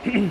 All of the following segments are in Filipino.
بسم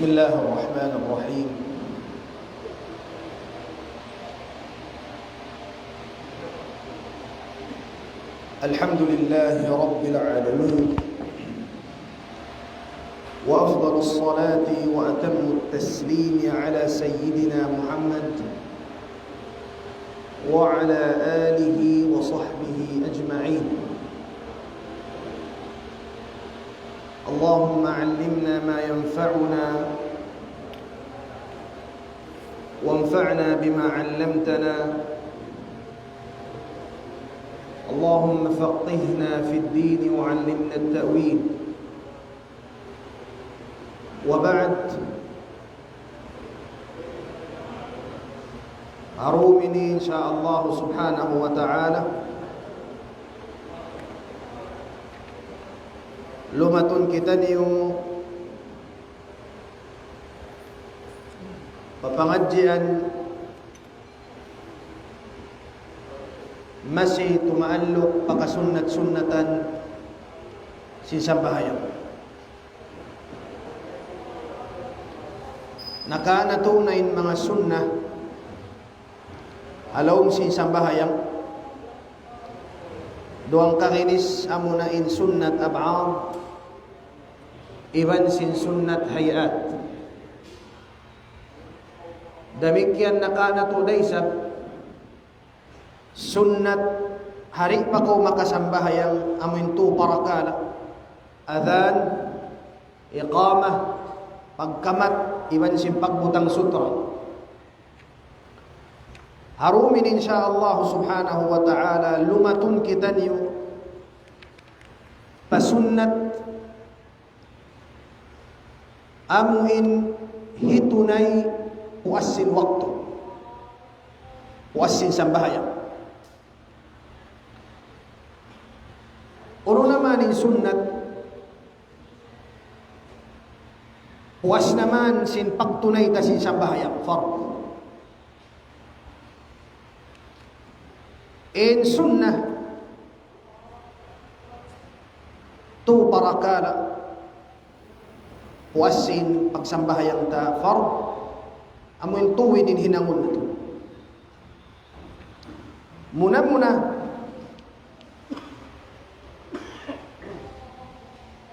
الله الرحمن الرحيم. الحمد لله رب العالمين، وأفضل الصلاة وأتم التسليم على سيدنا محمد وعلى آله وصحبه أجمعين. اللهم علمنا ما ينفعنا وانفعنا بما علمتنا. اللهم فقهنا في الدين وعلمنا التأويل. وبعد، أرومني إن شاء الله سبحانه وتعالى lumatun kita niyo papangadjian masih tumaalok pakasunnat-sunnatan sinsambahayan. Nakanatunain mga sunnah alawang sinsambahayan doang kakinis amunain sunnat ab'ad iban sin sunnat hayat. Demikian nakanatuday sa sunnat hari pa ko makasambahayang amin tu parakala adhan, iqamah, pagkamat iban sin pagbutang sutra. Harumin insyaallah subhanahu wa ta'ala lumatun kita niyo pasunnat amuin hitunay puasin waktu, puasin sambahayan. Uro naman in sunnat puas naman sin pagtunay ta sin sambahayan fard. In sunnah tu parakala puasin pagsambahayang ta fard amuin tuwid din hinangon na to. Muna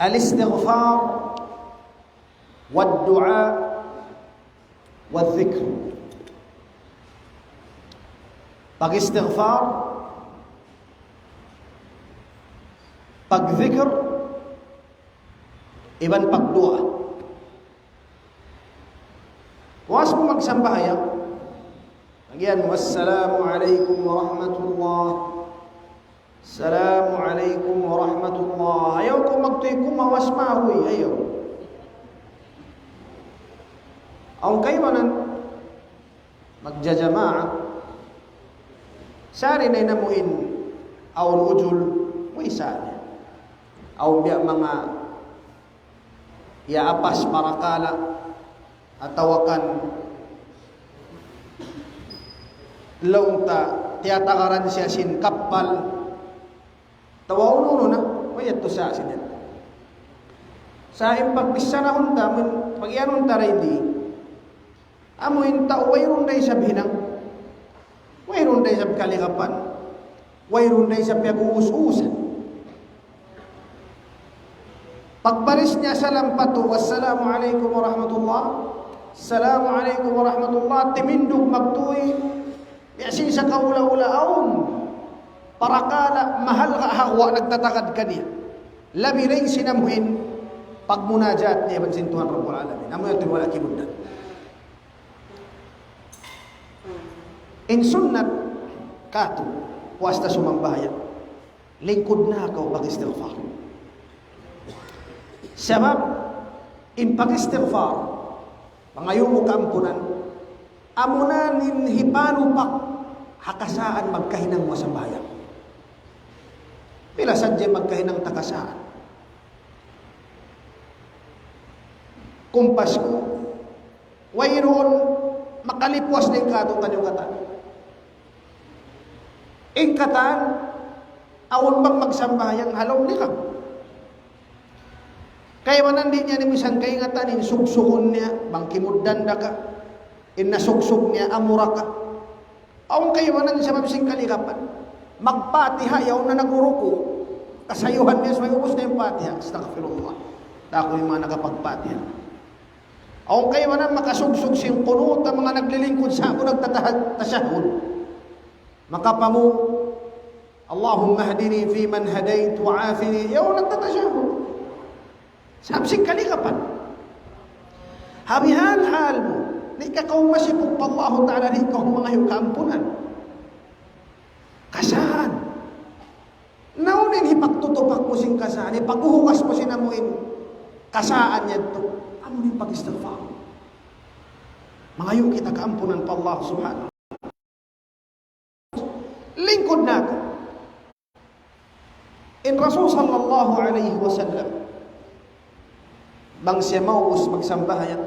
al-istighfar wad-du'a wal-dhikr. Pag-istighfar, pag-dhikr, iban pag-du'a. Was mo magsambahayang again, wassalamu alaikum warahmatullah, assalamu alaikum warahmatullah. Ayaw ko magtuy kumawas mahoy, ayaw. Ang kayo manan magjajamaa, sari na namuin aon ujul mo isa niya. Aon biya mga yaapas parakala at tawakan laung ta tiyatakaran siya sin kapal tawaununo na wayat to sa sinet sa impagpisa na hunta pagyanon ta ready amuin ta wayron day sa binang wayron day sa kalikapan wayron day sa pag-uus-usan pagbaris niya sa lampato wassalamu alaikum warahmatullah assalamu alaikum warahmatullah timindog magtuwi yasin sa kaula-ulaon parakala mahal ka hawa nagtatakad ka niya labi rin sinamuhin pagmunajat niya bansin Tuhan Rabbul Alamin amoy at wala kimudan in sunnat kato wasta sumambahaya lingkod na ka pag-istighfar sabab in pag-istighfar pangayon mo kaampunan amunan in hipano pak hakasaan magkahinang mo sa bayan. Pila sadya magkahinang takasaan. Kumpas ko, wayroon makalipwas na ikatong kanyong katan. Ingkatan, awon bang magsambayang halong likang. Kaya manandi niya ni misan kaingatan, insuksukon niya, bang kimudan na ka, inasuksuk niya, amura ka. Aung kaywanan sa mabsing kalikapan. Magpatiha, yaw na naguruko. Kasayuhan niya, so may ubos na yung patiha. Astaghfirullah. Dako yung mga nakapagpatiha. Aung kaywanan makasugsug siyang kunot ang mga naglilingkod sa ako nagtatashahud. Makapamu, Allahumma hadini fi man hadait wa afini. Yaw nagtatashahud. Sa mabsing kalikapan. Habihan hal mo. Di ka kau masipog pa Allah Ta'ala di ka mga yung kaampunan. Kasaan. Naunin hipagtutupak mo sing kasaan. Ipaghuhukas mo sinamuin. Kasaan niya ito. Amunin pag-istighfar. Mga yung kita kaampunan pa Allah Subhanahu. Lingkod na ka. In Rasul Sallallahu Alaihi Wasallam bang siya mauus magsambahayan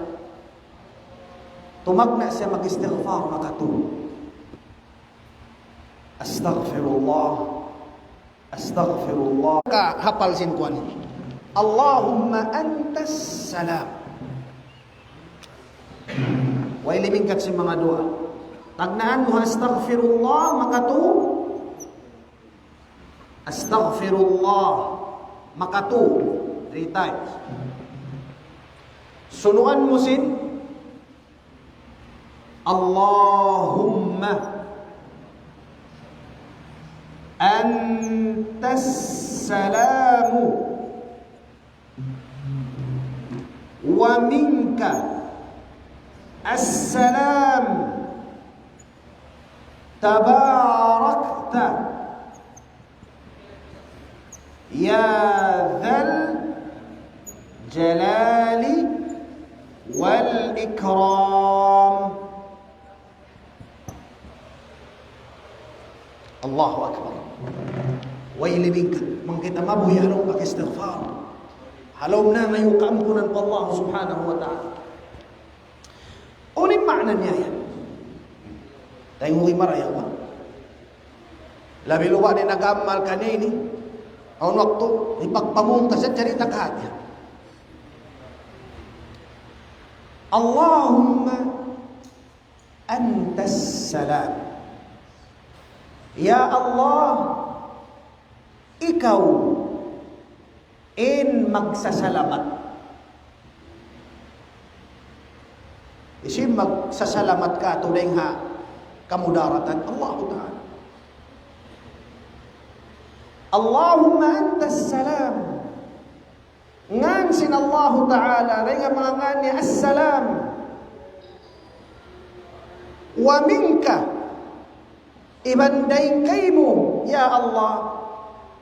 tumagna siya mag-istighfar makatulog. Astaghfirullah. Astaghfirullah. Hapal sin kuan. Allahumma antas salam. Way limingkat si mga dua. Tagnaan mo astaghfirullah makatulog. Astaghfirullah makatulog. 3 times. Sunuan mo sin Allahumma antas salamu wa minka as-salam tabarakta ya dhal jalali wal ikram. Allahu Akbar. Way libing mangkita mabuhi halong pag-istighfar. Halom na ngayon kaampunan pa Allah Subhanahu wa ta'ala. Unin makna niya yan. Tayo huwi maraya ba? Labi luwa ni nag-amal ka niya ini. Aun waktu ipagpamunta sa charita kahadya. Allahumma antas salam. Ya Allah, ikaw in magsasalamat. Isim magsasalamat ka tunay nga kamudaratan Allah Ta'ala. Allahumma antas salam. Ngan sin Allah Ta'ala ray nga mga ngan ni as-salam. Wa minka ibanday kay mo, ya Allah,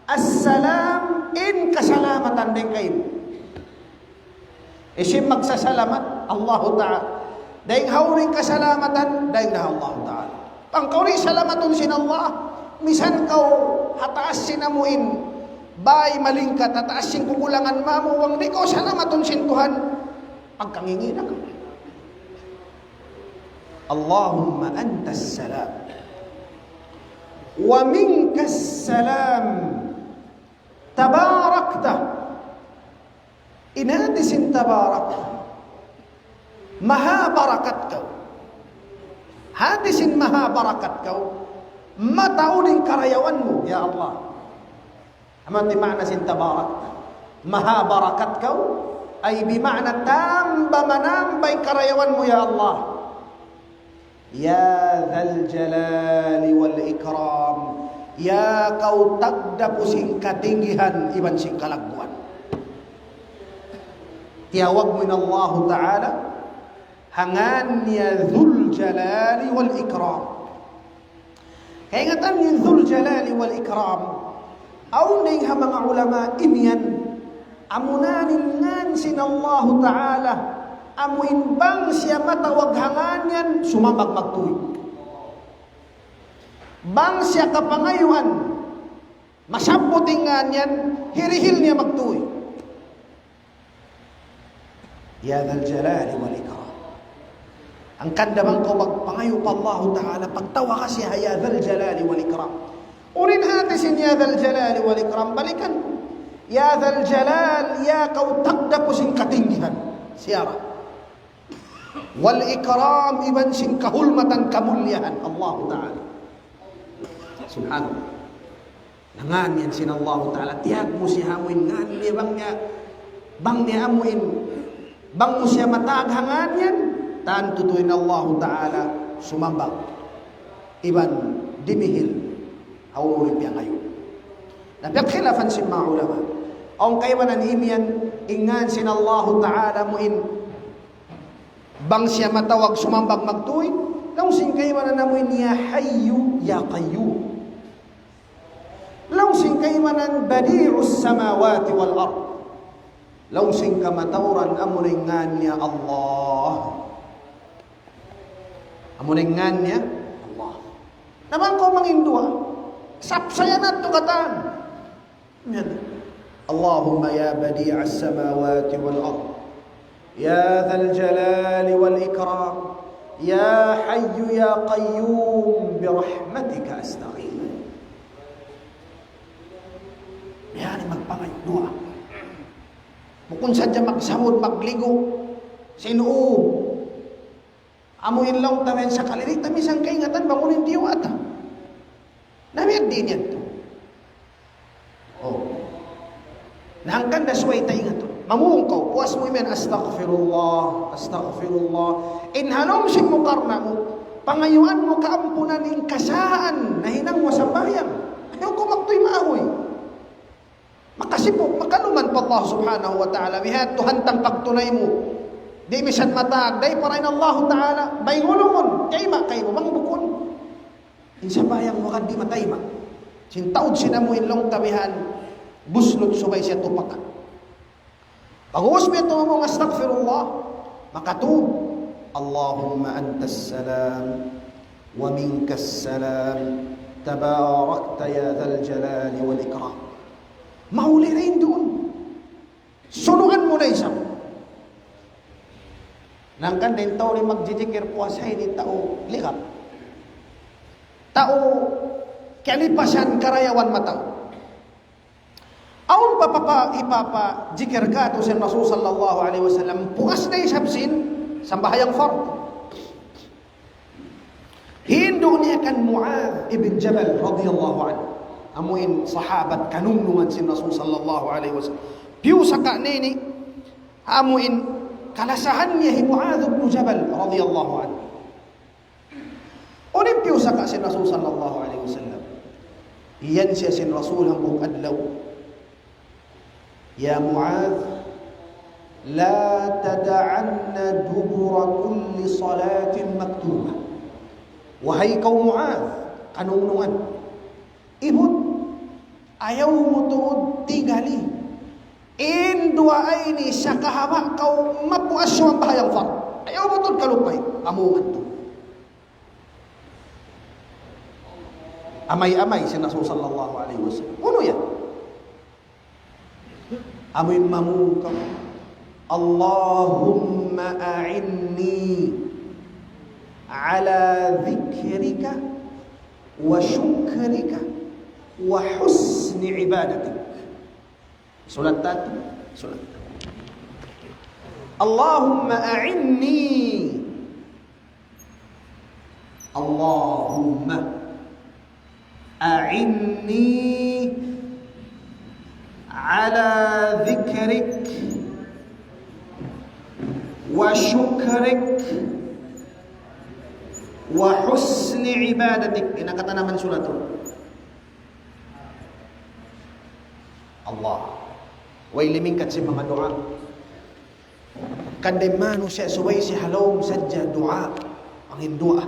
as-salam in kasalamatan din kay mo. Isim magsasalamat, Allah Ta'ala, Daing hauring kasalamatan, daing na Allah Ta'ala. Pangkauri salamatun sin Allah, misan kau hataas sinamuin, bay malingkat, hataas sin kukulangan mamu, wang di ko salamatun sin Tuhan, pagkangingina ka. Allahumma antas salam, wa minkas salam, tabarakta, inadisin tabarakta, maha barakat kau. Hadisin maha barakat kau, matauning karayawanmu ya Allah. Amati makna sin tabarak, maha barakat kau ay bimakna tamba manambay karayawanmu ya Allah. Ya dzal jalali wal ikram, ya kau tagdapu sing katinggihan iban sing kalagwan. Tiawag min Allah Ta'ala hangan ya Dzul Jalali wal Ikram. Kaingatan yung Dzul Jalali wal Ikram, auning ha mga ulama imian, amunanin ngan sin Allah Ta'ala, amuin bang siya matawag hangan yan, sumabag magtuwi. Bang siya kapangayuan, masaputingan yan, hirihil niya magtuwi. Ya Dzal Jalali wal Ikram. Ang kanda bang ko magpangayo pa Allah Ta'ala, pagtawa kasi ya Dzal Jalali wal Ikram. Urin hatisin ya Dzal Jalali wal Ikram, balikan. Ya Dzal Jalal, ya kau tagda po sing katinggihan. Siyara. Wal Ikram, iban sing kahulmatan kamulyahan. Allah Ta'ala. Subhanallah. Nangan yan sin Allah Ta'ala. Tiyag mo si hamuin. Ngan niya bang niya amuin. Bang mo siya mataghangan yan. Tan tutuin Allah Ta'ala sumambang iban dimihil awurin piya ngayon. Nabiyak khilafan sin mga ulama. Ang kaywanan imian ingan sin Allah Ta'ala muin bang siya matawag sumambang magtuin, law sin kaywanan namuin ya hayyu ya qayyum, law sin kaywanan badi'us samawati wal ard, law sin kamatawran amuringan ya Allah, amuningan niya Allah. Naman ko mangindua, sapsayan at tukatan. Allahumma ya badi'as samawati wal ard, ya Dzal Jalali wal Ikram, ya Hayyu ya Qayyum, birahmatika astaghith. Yan magpangayudua. Bukun sadya magsahod, magligo, sinuo, amuin lang tamen sa kalirik, tamisang kaingatan, bangunin diwata. Namiyag din yan to. Oh. Nahangkan na suway tayo nga to. Mamungkaw, puwas mo imen, astaghfirullah, astaghfirullah. Inhalom sing mukarna mo, pangayuan mo kaampunan ng kasaan, na hinang mo sa bayang. Ayaw ko magto'y maahoy. Makasipok, makaluman pa Allah subhanahu wa ta'ala, mihat tuhantang pagtunay mo. Di misan matag, day parayin Allah Ta'ala, bay ngulungon, kayma kayo, mangbukon. Insa bayang wakad di matayma. Sintaod sinamuin long tabihan, buslot subay siya tupakan. Pag-uwas mo ito mong astaghfirullah, makatub. Allahumma antas salam, wa minkas salam, tabarakta ya Dzal Jalali wal Ikram. Mahuli rin doon. Sunugan mo na isang. Nangkan din tao ni magjijikir puasay ni tao likap. Tao kalipasan karayawan mataw. Aun ipapa jikir ka to si Rasul sallallahu alaihi wasallam puas na isabsin sambahayang fard. Hindu niya kan Mu'adh ibn Jabal radhiyallahu anhu. Amuin sahabat kanunungan si Rasul sallallahu alaihi wasallam. Piu sa kanini amuin kalasahan niya hi Mu'adh ibn Jabal radhiyallahu anhu. Unin piyo sa si Rasul sallallahu alaihi wasallam. Iyan siya sin Rasul hambog adlaw. Ya Mu'adh, la tada'anna dubura kulli salatin maktubah. Wahai kaum Mu'adh, kanunungan. Ibut, ayaw mo tuod tigali. In dua ini sa kahaba kau mapuasyo ang bahayang fard. Ayaw matod kalupay. Amuan to. Amay-amay si Rasul sallallahu alaihi wasallam. Ano yan? Amoy mamukam. Allahumma a'inni ala dhikrika wa syukrika wa husni ibadatik. Sulat tadi. Sulat. Allahumma a'inni. Allahumma a'inni ala dhikrik wa syukrik wa husni ibadatik. Ini kata naman surat itu. Allah. Way limingkat si mga doa. Kanday manusia suway si halom sadya doa. Ang doa.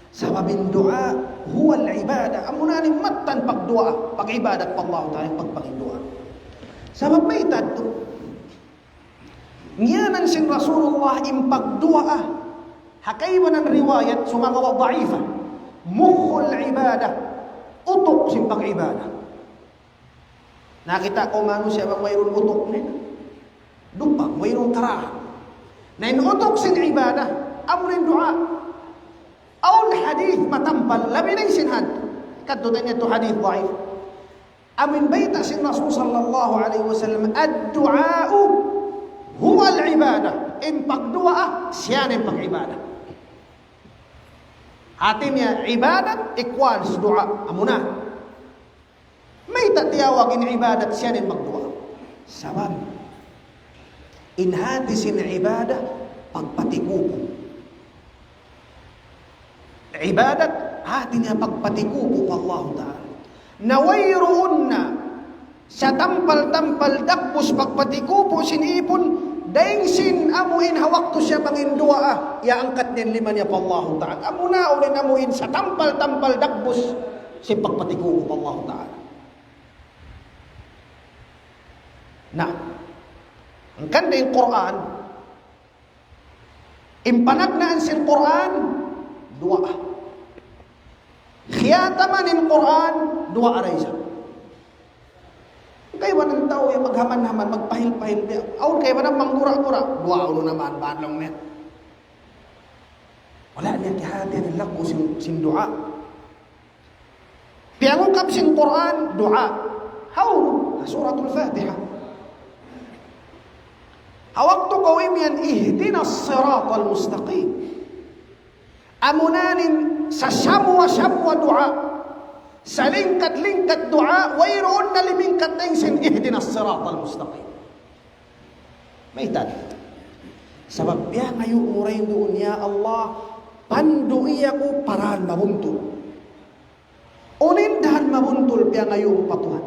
Sababin doa huwa al-ibadah. Amunani matan pagdoa, pag-ibadat pa Allah tayo pagpangdoa. Sabab may tadto. Ngiyanan sin Rasulullah impagdoa. Hakayman ang riwayat sumagawa da'ifa. Mukhul ibadah. Utok sin pag-ibadah. Nakita ko manusia bang mayroon utok nila. Dupang mayroon tarahan. Na inutok sin ibadah. Amunin doa. Aun hadith matampal labi na isinhad. Kadutan niya to hadith da'if. Amin baita sin Rasul sallallahu alaihi wasallam ad-du'a'u huwa al-ibadah. In pagdua siya ng pag-ibadah. Atin niya ibadat equals doa. Amuna. May tatiyawag in ibadat siya ng pagdua. Sabab in hati sin ibadah pagpatikupo. Ibadat hati niya pagpatikupo pa Allah Ta'ala. Nawayroon na sa tampal-tampal dakpos pagpatikupo sinipon daing sin amuin hawak to siya pangindua iaangkat niyan lima niya pa Allah Ta'ala. Amuna ulit amuin sa tampal-tampal dakpos si pagpatikupo pa Allah Ta'ala. Nah, ang kanda yung Quran impanagnaan sin Quran dua. Khiyataman in Quran, dua araysa. Kaya wanan tao yung maghaman-haman, magpahil-pahil. Aun kaya wanan manggura-gura. Dua ulo naman, banlong niya. Wala niya kihati ng lako sin dua. Piyangukap sin Quran, dua. Hawlo, suratul Fatiha. Hawak to kawim yan, ihdinas siratal mustaqim. Amunanin sa samwa-samwa doa, sa lingkat-lingkat doa, wayroon na limingkat na yung ihdinas siratal mustaqim. May tad. Sabab ya ngayon muray doon, ya Allah, pandui ako paraan mabuntol. Unindahan mabuntol piya ngayon patuhan.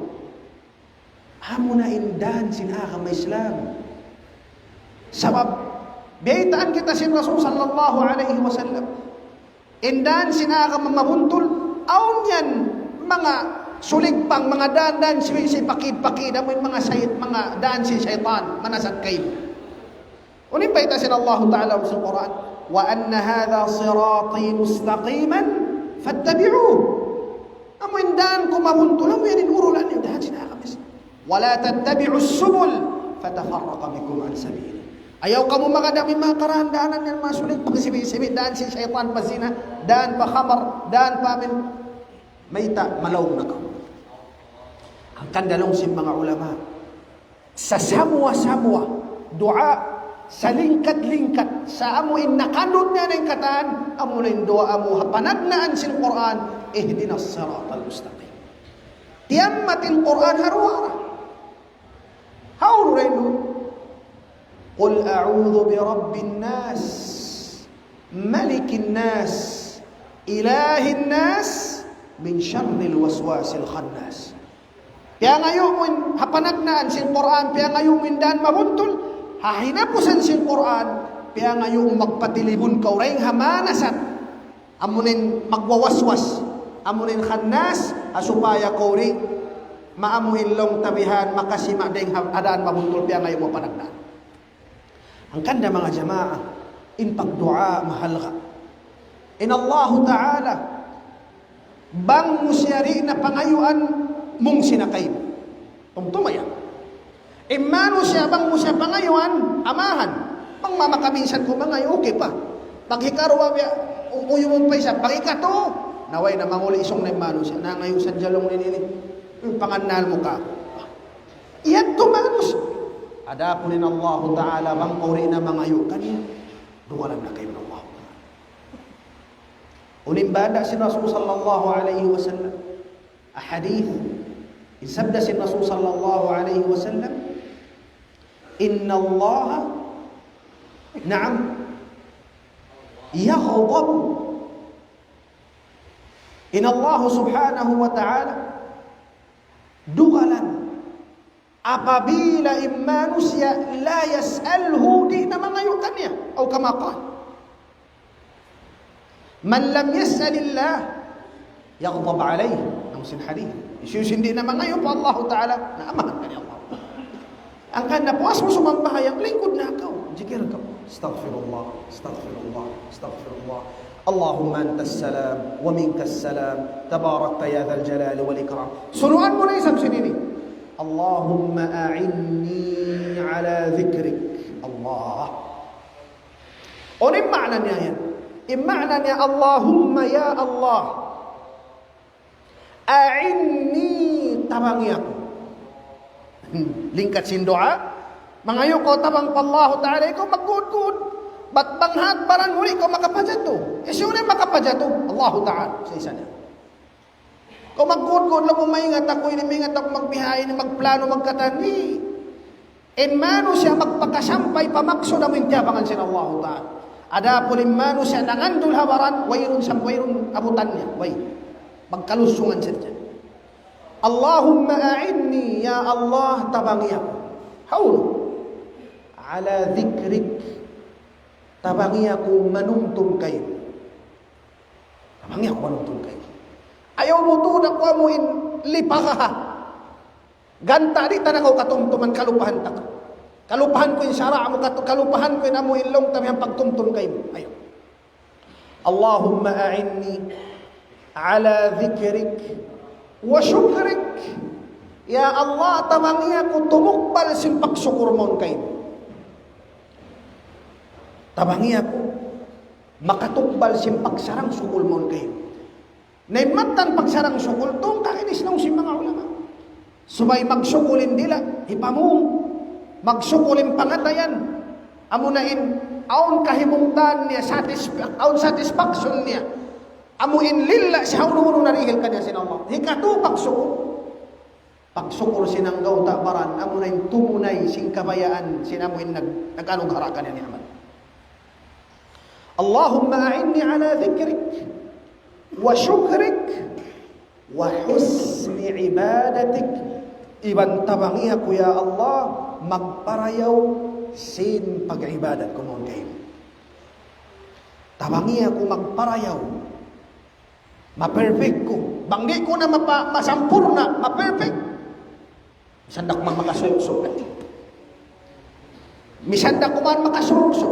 Amo na indahan sinaka may Islam. Sabab, biyaitaan kita sin Rasul sallallahu alaihi wasallam. Indan sinaka mabuntol, aun yan mga suligpang, mga dandan si pakid-pakid, amoy mga sayit, mga daan si syaitan, manasat kayo. Unin pa ita sin Allah Ta'ala sa Quran, wa anna hadha sirati mustaqiman fattabi'uh. Amoy daan ko mabuntol, amoy yan inurulan niyo, dahan sinaka mis. Wala tattabi'us subul, fatafarraqa bikum an sabili. Ayaw ka mo mga dami mga karandaanan yan mga sulit. Pag-sibi-sibi, daan si syaitan pa zina, daan pa khamar, daan pa amin. Mayta, malawag na ka. Ang kandalong si mga ulama, sa samwa-samwa, dua, sa lingkat-lingkat, sa amuin nakanod niya ng kataan, amunin dua amu, panagnaan sin Quran, ihdinas siratal mustaqim. Tiyammatin Quran harwara. Hawlo rin no? قل أعوذ برب الناس ملك الناس إله الناس من شر الوسواس الخناس. Kaya ngayon hapanagnaan sin Quran, kaya ngayon dan mabuntol, hahinapusan sin Quran, kaya ngayon magpatilibon ka ring hamanasat, amunin magwawaswas, amunin khannas, asupaya ka rin maamuhin long tabihan, makasima ding adaan mabuntol, kaya ngayon mapanagnaan. Ang kanda mga jamaah, in pagdua mahal ka. In Allah Ta'ala, bang musyari na pangayuan mong sinakay. Tumtumaya. Imano siya bang musya pangayuan, amahan. Pang mamakaminsan ko mga okay pa. Pag hikaruwa, uyo mong pa isa, pag ikato, naway na manguli isong na imano siya, na ngayon sa jalong ninili, panganal mo ka. Iyan tumanos. Adapunin Allah Ta'ala, bang uri na mga yu, kanya, duwalan na kayo ng Allah. Unimbada si Rasul sallallahu alaihi wasallam ahadith isabda si Rasul sallallahu alaihi wasallam inna Allah na'am yaghdab inna Allah subhanahu wa ta'ala dugalan apabila manusia la yas'alhu di na mangayukan niya o kama qala man lam yas'alillah yaghdab alayhi ang sinhari isusindi na mga yun po Allah Ta'ala na amahan ka ni Allah ang kanda puas mo sumampahayang lingkod na ikaw jikir ka astaghfirullah astaghfirullah astaghfirullah Allahumma antas salam wa minkas salam tabarakta ya dhal jalali wal ikram sunuan mo na isang sinini Allahumma a'inni ala dhikrik Allah unin ma'na niya yan imana niya Allahumma ya Allah a'inni tabangi ako lingkat sin doa mangayo ko tabang pa Allah Ta'ala ikaw magkudkud ba't banghat baran muli ikaw makapajato isyong na makapajato Allah Ta'ala sa isa niya kung magkudkud lang kung maingat ako inimingat ako magbihayin magplano magkatani inmano siya magpakasampay pamakso na mo yung tiyabangan sin Allah Ta'ala ada pun imanu siya nangandul habaran wayrun abutan niya way magkalusungan siya dyan Allahumma a'inni ya Allah tabangi ako haul ala dhikrik tabangi ako manumtum kayo tabangi ako manumtum kayo ayaw mo tunak ko mo in lipaha ganta di tanakaw katumtuman kalupahan taka kalupahan ko yung syara' mo, kalupahan ko yung amo ilong tamihang pagtumtum kayo. Ayaw. Allahumma a'inni ala dhikrik wa syukrik. Ya Allah, tamangi ako tumukbal simpak syukur mo kayo. Tamangi ako makatukbal simpak sarang syukur mo kayo. Naimatan pagsarang syukur, itong kakinis ng si mga ulama. Subay magsyukulin dila, ipamong. Magsukulim pangatayan amunain aun kahimungtan niya aun satisfaction niya amuin lilla siya uno narihil kanya sin Allah hikatu pagsukur sinanggaw takbaran amunain tumunay sing kabayaan sinamuin nag-anong harakan niya ni Ahmad Allahumma a'inni ala dhikrik wa syukrik wa husni ibadatik iban tabangi ako ya Allah magparayaw sin pag-ibadat ko noon kayo. Tabangi ako magparayaw. Ma-perfect ko. Banggi ko na masampurna, ma-perfect. Misandak man makasukso. Misandak ko man makasukso.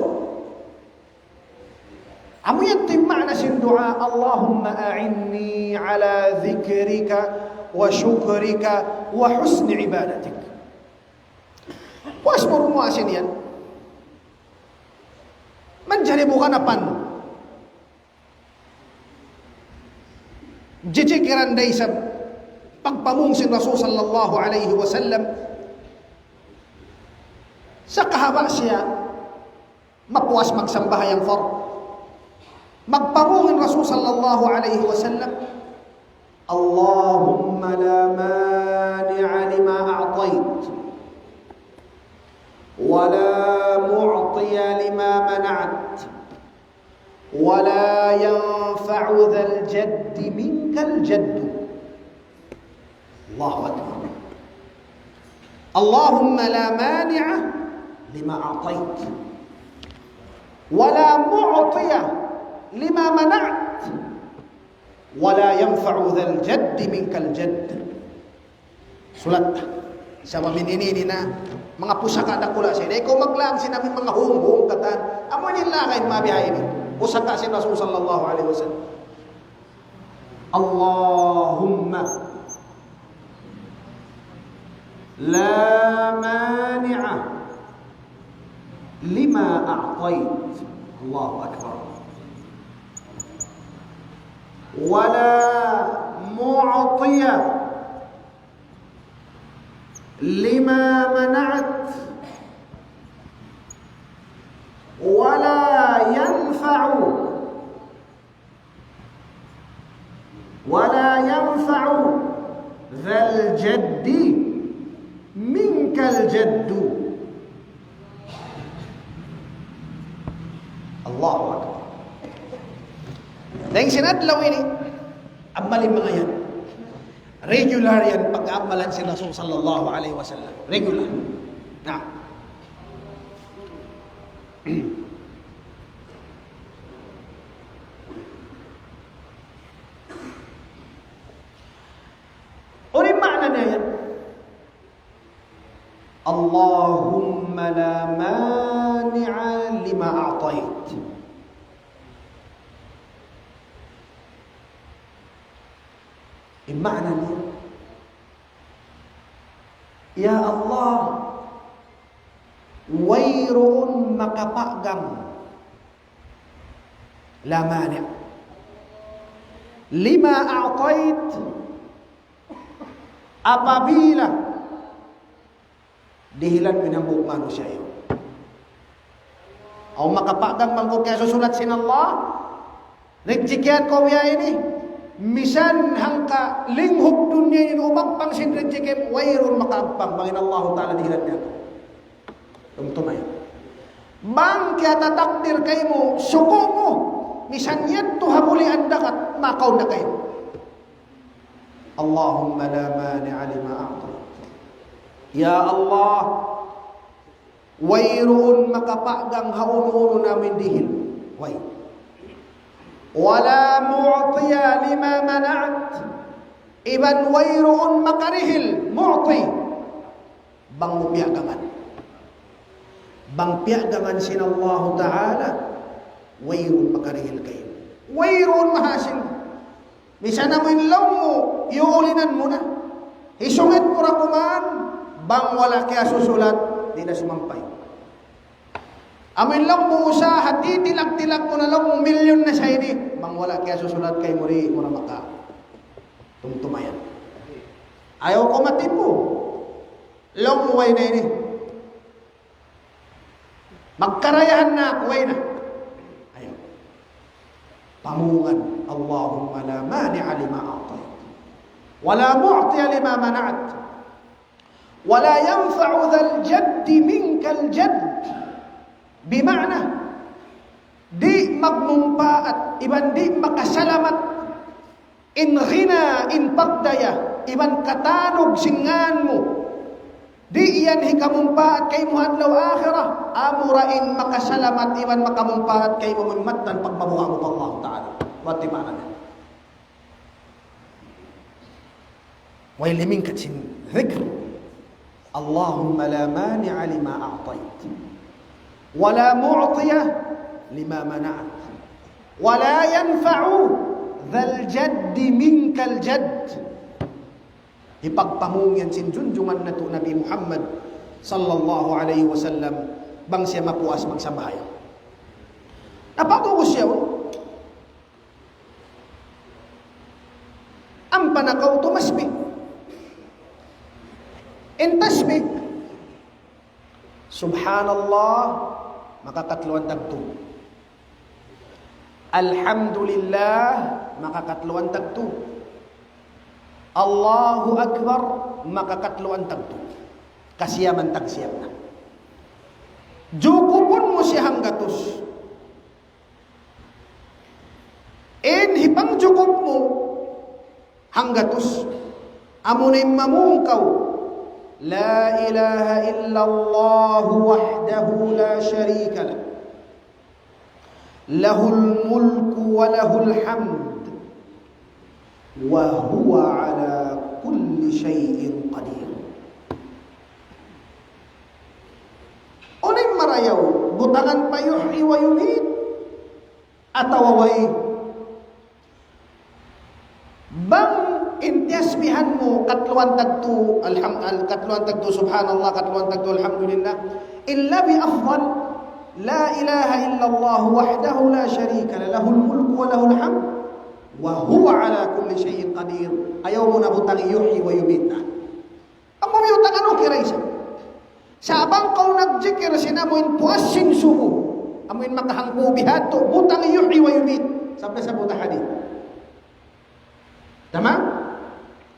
Amo yan ito yung ma'na sin dua, Allahumma a'inni ala dhikrika wa syukrika wa husni ibadatik. Puas mo rumuasin yan. Manjaribu ka na pan. Jijikiran day sa pagpamungsin Rasul sallallahu alaihi wasallam. Sa kahaba siya, mapuas magsambahayang for. Magpamungin Rasul sallallahu alaihi wasallam. Allahumma la mani'a lima a'tayt. ولا معطي لما منعت ولا ينفع ذا الجد منك الجد الله أكبر اللهم لا مانع لما أعطيت ولا معطي لما منعت ولا ينفع ذا الجد منك الجد سلطة Sa maminini na mga pusaka na kula siya. Ikaw maglang sinamin mga hum-hum katan. Amo nila kain mabiyahe ni. Pusaka si Rasul sallallahu alaihi wasallam. Allahumma la mani'a lima a'tait. Allahu akbar. Wala mu'tiya lima mana'at. Wala yanfa'u dhal jaddi minkal jaddu. Allahu akbar. Dahil sinadlaw ini, amalin mga yan. Regular yan pag-amalan si Rasul sallallahu alaihi wasallam. Regular. Nah. Uri makna niya yan. Allahumma la mani'a lima a'tait. Makna niya, Ya Allah, wayroon makapagang la mani' lima a'tait, apabila dihilan minambuk manusia yun. O makapagang mangkok kaya susulat sin Allah, nagjikian ko ya ini, misan hangka linghok dunia ini umagpang sinrin jikim wairun makagpang bangin Allah Ta'ala dihilan niya. Tumtumay. Bang kaya tatakdir kayo mo, suko mo, misan yan to habuli andakat, makaw na kayo. Allahumma la mani'a lima a'tait. Ya Allah, wayroon makapagang haununo namin dihil. Way. Wala mu'tiya lima mana'at. Iban wayroon makarihil. Mu'ti. Bang mupiagaman. Bang piagaman sin Allah Ta'ala. Wayroon makarihil kayo. Wayroon mahasil. Misan na mo inlaw mo, iuulinan mo na. Isungit mo rakuman. Bang wala kaya susulat, di na sumampay. Amin lang mo usa, hati tilak-tilak mo na lang kung milyon na siya ini. Bang wala kaya susulat kay muri, mura maka. Tumtumayan. Ayaw ko matipo. Long way na ini. Magkarayahan na, way na. Ayaw. Pamungan. Allahumma la mani'a lima a'tait. Wala mu'tiya lima mana'at. Wala yanfa'u dhal jaddi minkal jadd. Bima'na, di magmumpaat, iban di makasalamat, in ghina, in pagdaya, iban katanog singan mo, di iyan hikamumpaat kay muhadlaw akhirah, amurain makasalamat, iban makamumpaat kay mumimatan pagmabuha mo pa Allah Ta'ala. Wati ma'na na. Way limingkat sin dhikr. Allahumma la mani'a lima a'tait. Wala mu'tiya lima mana'at. Wala yanfa'u dhal jaddi minkal jadd. Ipagpamungyan sin junjungan na to Nabi Muhammad sallallahu alaihi wasallam bang siya mapuas magsambahayan. Napagugos siya. Ang panakaw tumasbi. In tasbih, Subhanallah, makakatluan tagto. Alhamdulillah, makakatluan tagto. Allahu Akbar, makakatluan tagto. Kasiyaman tagsiyam na. Jukupon mo siya hanggatos. In hipang jukup mo hanggatos. Amunay mamungkaw. La ilaha illallah wahdahu la sharika lah. Lahul mulku wa lahul hamd. Wa huwa ala kulli syai'in qadir. arayaw, butangan pa yuhyi wa yumit, atawaway. Bang intiasbihan mo katluan tagto katluan tagto subhanallah, katluan tagto alhamdulillah, illa bi afdal la ilaha illallah wahdahu la sharika la, lahul mulku wa lahul hamd wa huwa ala kulli shay'in qadir. Ayaw mo na butang yuhyi wa yumit na. Ang mamiyutang ano kiray siya? Sa abang kau nagjikir sinamuin puasin sumo, amuin makahangpo bihato, butang yuhyi wa yumit. Sabda sa buta hadith. Tama?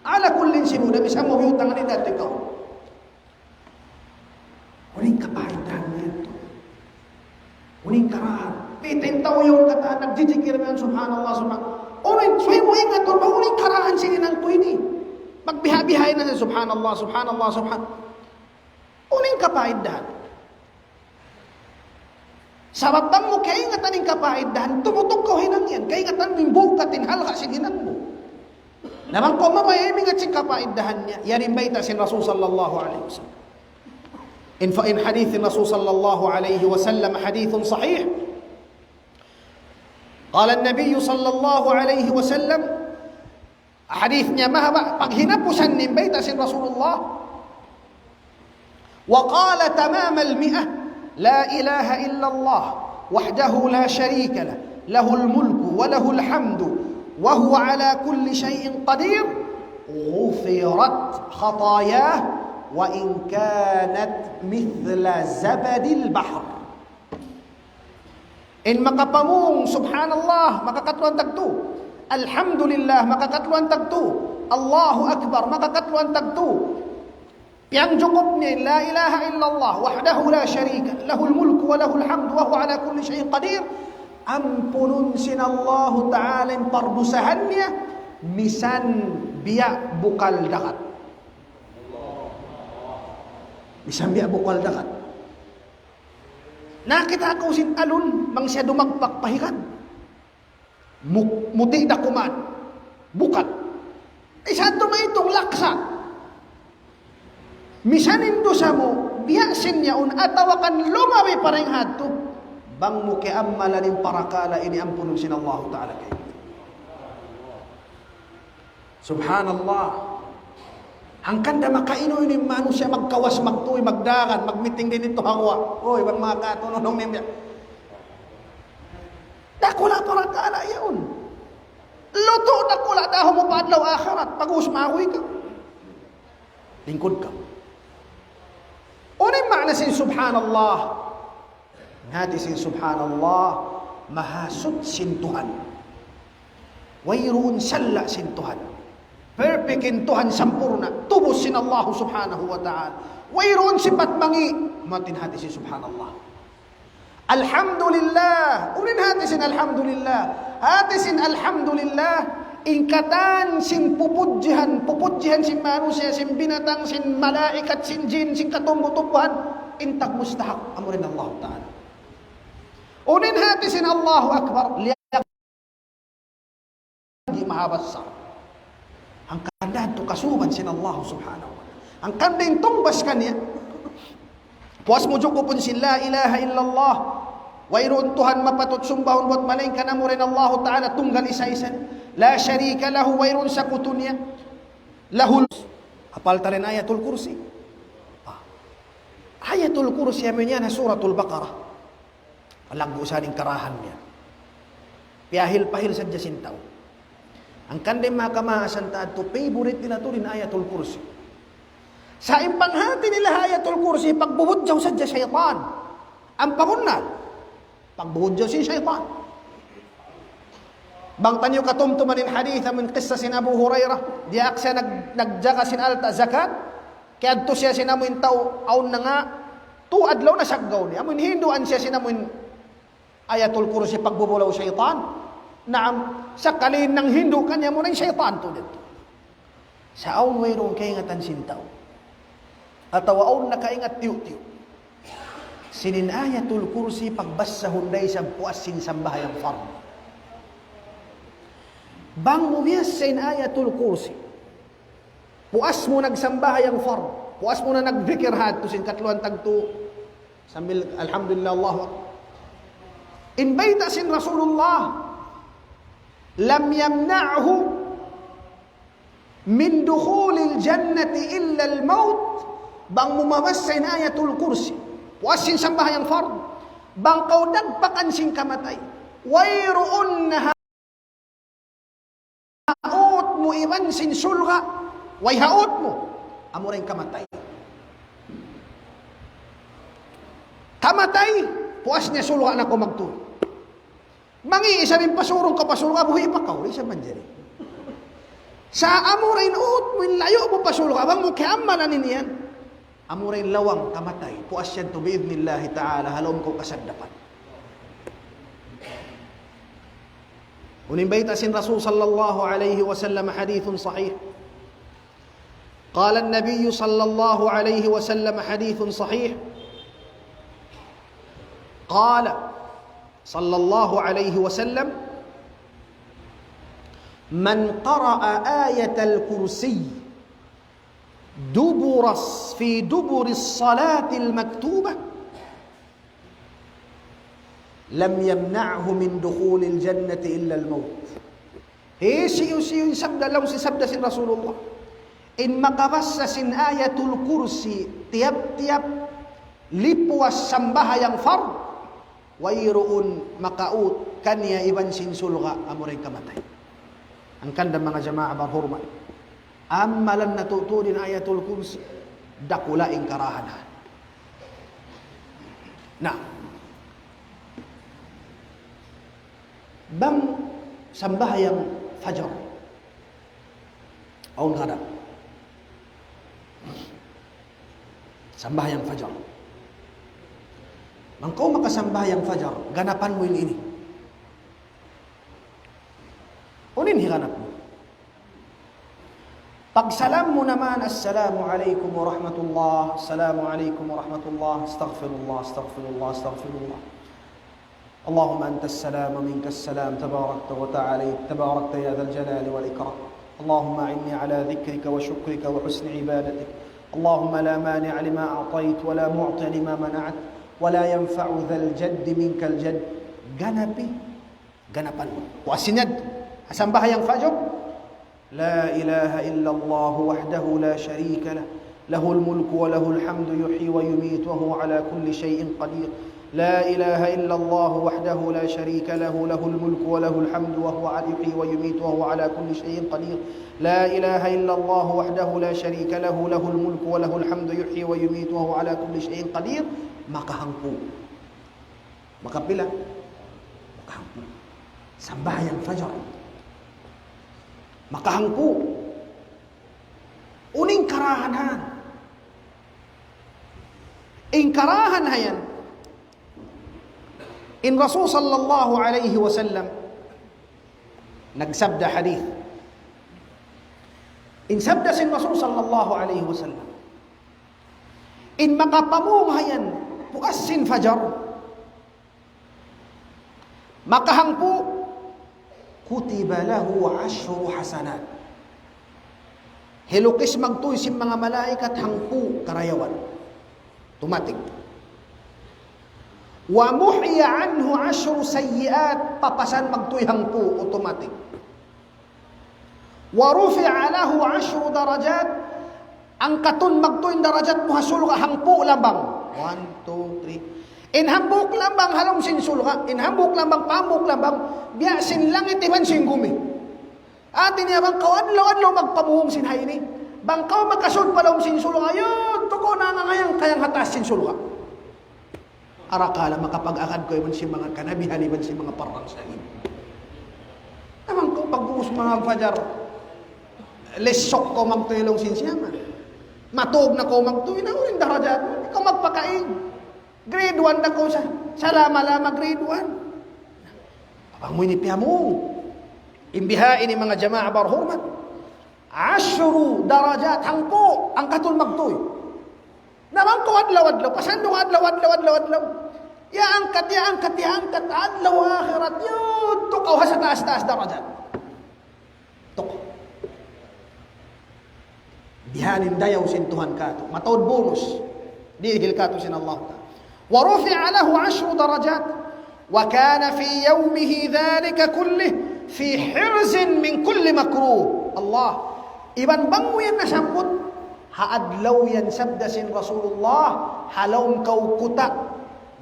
Ala kullin simu, na bisa mo hutang ni dati ka. Uling kapahitan mo yan to. Uling karahan. Pitin tao yung kata, nagjijikir mo yan, subhanallah, subhanallah. Uling, suwi mo ingat to, uling karahan sinin ang pwede. Magbiha-bihay na siya, subhanallah, subhanallah, subhanallah. Uling kapahitan. Sabab mo kaya ingatan ng kapahitan, tumutok ko hinang yan. Kaya ingatan mo yung bukatin, halka sininan mo. Naman ko mamayiming at sing kapaiddahan niya. Yarin ba itasin Rasul sallallahu alaihi wasallam. In hadith Rasul sallallahu alaihi wasallam hadith sahih. Qala an-nabiy sallallahu alaihi wasallam, hadith niya mahaba, pag hinapusan nin ba itasin Rasulullah, wa qala tamam al-mi'ah, la ilaha illa Allah, wahdahu la sharika lah, lahul mulku wa lahul hamdu, وهو على كل شيء قدير غفرت خطاياه وإن كانت مثل زبد البحر. إن makapamung subhanallah makakatluan tagto, alhamdulillah makakatluan tagto, Allahu akbar makakatluan tagto, yang cukup ni la ilaha illallah wahdahu la syarika lahul mulku wa lahul hamdu wa huwa ala kulli syai'in qadir. Ampunun sinallahu ta'ala yang pardusahannya misan biya bukal dakat. Misan biya bukal dakat. Nakita ako sin alun mang siya dumagpakpahikan. Muti da kuman. Bukat. Isa may itong laksa. Misanin do sa mo biya sinyaun atawakan lumawi pareng hadto. Bang mo kiamalanin parakala ini ampunun sinallahu ta'ala kayo. Subhanallah. Hangkan da makaino ini manusia magkawas magtuoy magdagan magmiting din ito hangwa. Oy bang mga katunong niya. Dakula parakala yaon. Luto dakula daho mo paadlaw akhirat pag-usmahoy ka. Lingkod ka. Unang makna sin subhanallah. Hati sin subhanallah mahasud sin Tuhan. Wayroon salla sin Tuhan. Perfectin Tuhan sampurna. Tubos sin Allah subhanahu wa ta'ala. Wayroon sifat mangi. Matin hati sin subhanallah. Alhamdulillah. Unin hati sin alhamdulillah. Hati sin alhamdulillah. Ingkatan sin pupudjihan. Pupudjihan sin manusia, sin binatang, sin malaikat, sin jin, sin katumbutubuhan. Intag mustahak. Amurin Allah ta'ala. Unin hati sin Allahu Akbar lihat di mahabasa. Ang kandahan to kasuban sin Allah subhanahu wa ta'ala. Ang kandahan tumbas kanya. Puas mo joko pun sin la ilaha illallah. Wayroon Tuhan mapatut sumbahon buat malingkan amurin Allah ta'ala tunggal isa-isa. La syarika lahu wayroon sa kutunya. Lahul. Apal tarin ayatul kursi. Ayatul kursi yamin yan suratul Baqarah. Walang usaning karahan niya. Piyahil-pahil sa jasintaw. Ang kandeng makamaasan taad to, favorite nila to rin ayatul kursi. Sa impanghati nila ayatul kursi, pagbubudyaw sa syaitan. Ang pangunan, pagbubudyaw si syaitan. Bangtan yung katumtumanin haditha min qissa sin Abu Hurairah, diak siya nagjaga sin alta zakat, kaya to siya sinamuin tao, aun na nga, tuadlaw na saggaw niya. Amun hinduan siya sinamuin ayatul kursi pagbubulaw syaitan. Naam, sa kalin ng Hindu kanya mo ng syaitan to dito. Sa aun mayroong kaingatan sintaw. At aun nakaingat tiyo-tiyo. Sinin ayatul kursi pagbasa hunday sa puas sin sambahayang fard. Bang mubiyas sin ayatul kursi. Puas mo nagsambahayang fard. Puas mo na nagvikirhat to sin katluan tagto Sambil alhamdulillah Allahu akbar. In baitasin Rasulullah lam yamna'hu min dukhulil jannati illa al-maut bang mumawassin ayatul kursi wasin sambahyang fard bang kau dagpakan sing kamatay wayruun haut mo iwan sin sulga way haut mo amo rin kamatay puas niya sulga na ko magtuloy mangi isa rin pasurong kapasulga buhi pa ka isa manjari sa amo rin ut mo layo mo pasulga bang mo kiamalan niyan amo rin lawang kamatay puas yan to biidnillahi ta'ala halom ko kasaddapan unin baitasin Rasul sallallahu alaihi wasallam hadithun sahih قال النبي صلى الله عليه وسلم حديث صحيح قال صلى الله عليه وسلم من قرأ آية الكرسي في دبر الصلاة المكتوبة لم يمنعه من دخول الجنة إلا الموت. سيو سبدا لو سبدا سي رسول الله إن مقبس سن آية الكرسي tiap lipuas sambaha yang fard wayruun makaut kanya iban sin sulga amuray kamatay. Ang kanda mga jamaah berhormat amalan natutunin ayatul kursi dakulaing karahanan. Nah, bang sambahyang fajar aun kada sambahyang fajar bang kau makasambahyang fajar ganapan mo ini unin higanap mo pagsalam mo naman assalamu alaikum warahmatullah assalamu alaikum warahmatullah astaghfirullah astaghfirullah astaghfirullah اللهم أنت السلام ومنك السلام تباركت وتعاليت تباركت يا ذا الجلال والإكرام اللهم أعني على ذكرك وشكرك وحسن عبادتك اللهم لا مانع لما أعطيت ولا معطي لما منعت ولا ينفع ذا الجد منك الجد ganapan wasinad sambahyang fajr لا إله إلا الله وحده لا شريك له له الملك وله الحمد يحيي ويميت وهو على كل شيء قدير لا إله إلا الله وحده لا شريك له له الملك وله الحمد وهو يحيي ويميت وهو على كل شيء قدير لا إله إلا الله وحده لا شريك له له الملك وله الحمد يحيي ويميت وهو على كل شيء قدير makahangpu makapila makahangpu sambahyang fajar makahangpu uning karahanan ing karahan hayan in Rasul sallallahu alaihi wasallam nagsabda hadith in sabda sin Rasul sallallahu alaihi wasallam in makapamunghayan puasin fajar makahangpu kutiba lahu 10 hasanat hilukis magtuy sin mga malaikat hangpu karayawan tumatik wa muhya anhu 10 sayyiat papasan magtuy hangpu automatic wa rufi'a lahu 10 darajat angkatun magtuy darajat mo hasulga hangpu labang 1 2 3 inhambuk lambang halom sin sulga inhambuk lambang pamuk lambang biasin langit iban sin gumi atin niya bang kawadlaw magpamuhong sin hayni bang kaw makasud palom sin sulga yun tuko na ngayang kayang hatas sin sulga arakala makapag-akad ko iban si mga kanabihan iban si mga parang sahin naman ko pagbuhos mga fajar lesok ko magtulong sin siyaman matog na ko magtuloy na uling darajat ikaw magpakain grade 1 na ko sa lama-lama grade 1 papangoy ni piamo imbihain ni mga jamaah barhurmat 10 darajat hangpo ang katul magtuloy naman ko adlaw-adlaw pasandong adlaw ya angkat adlaw akhirat yun tukaw sa taas-taas darajat tukaw bihanin dayaw sin Tuhan ka to matawad bonus dihil ka to sin Allah ta ورفع له 10 درجات وكان في يومه ذلك كله في حرز من كل مكروه. الله iban bango yan nasambot haadlaw yan sabda sin Rasulullah halawm kau kuta